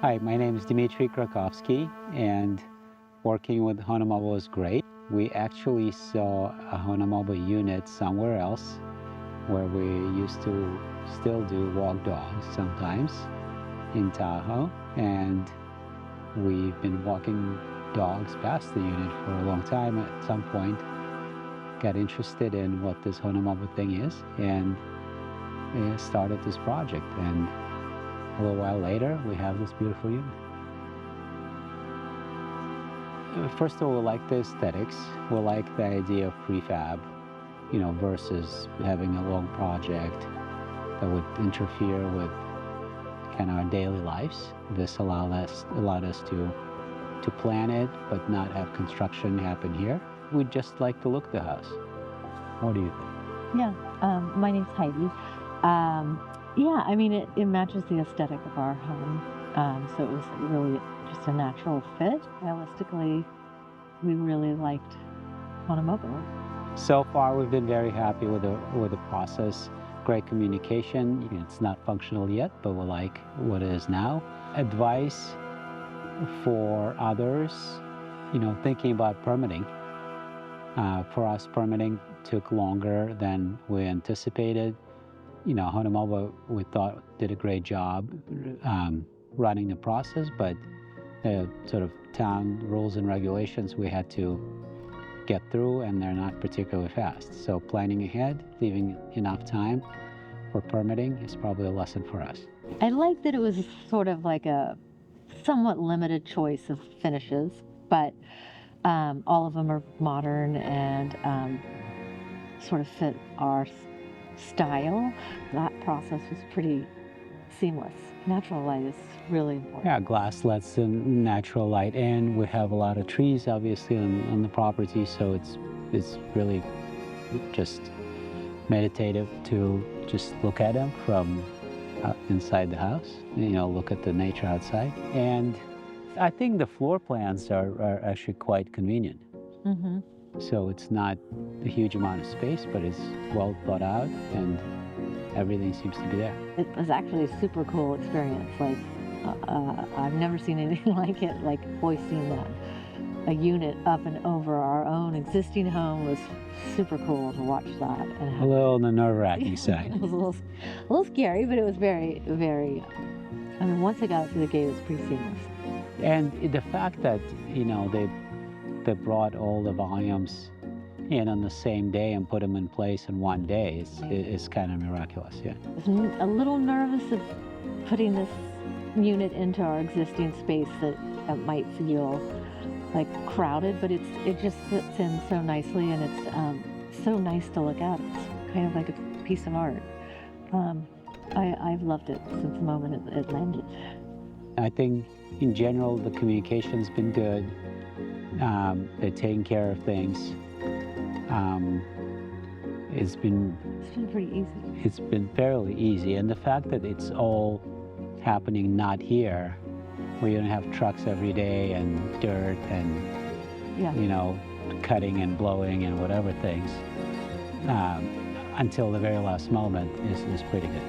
Hi, my name is Dmitry Krakovsky, and working with Honomobo is great. We actually saw a Honomobo unit somewhere else where we used to still do walk dogs sometimes in Tahoe, and we've been walking dogs past the unit for a long time. At some point, got interested in what this Honomobo thing is, and started this project. And a little while later, we have this beautiful unit. First of all, we like the aesthetics. We like the idea of prefab, versus having a long project that would interfere with kind of our daily lives. This allowed us to plan it, but not have construction happen here. We just like the look of the house. What do you think? Yeah, my name's Heidi. Yeah, I mean, it matches the aesthetic of our home. So it was really just a natural fit. Realistically, we really liked Honomobo. So far, we've been very happy with the process. Great communication. It's not functional yet, but we like what it is now. Advice for others, thinking about permitting. For us, permitting took longer than we anticipated. Honomobo, we thought, did a great job running the process, but the sort of town rules and regulations we had to get through, and they're not particularly fast. So planning ahead, leaving enough time for permitting is probably a lesson for us. I like that it was sort of like a somewhat limited choice of finishes, but all of them are modern and sort of fit our style. That process was pretty seamless. Natural light is really important. Yeah, glass lets the natural light in. We have a lot of trees, obviously, on the property, so it's really just meditative to just look at them from inside the house. Look at the nature outside. And I think the floor plans are actually quite convenient. Mm-hmm. So it's not a huge amount of space, but it's well thought out, and everything seems to be there. It was actually a super cool experience. Like, I've never seen anything like it, like hoisting a unit up and over our own existing home was super cool to watch that. And a little on the nerve-wracking side. It was a little scary, but it was very, very, I mean, once I got through the gate, it was pretty seamless. And the fact that, they brought all the volumes in on the same day and put them in place in one day is kind of miraculous, yeah. I was a little nervous of putting this unit into our existing space that might feel like crowded, but it just fits in so nicely, and it's so nice to look at. It's kind of like a piece of art. I've loved it since the moment it landed. I think in general the communication's been good. They're taking care of things. It's been pretty easy. It's been fairly easy, and the fact that it's all happening not here, where you don't have trucks every day and dirt and cutting and blowing and whatever things, until the very last moment is pretty good.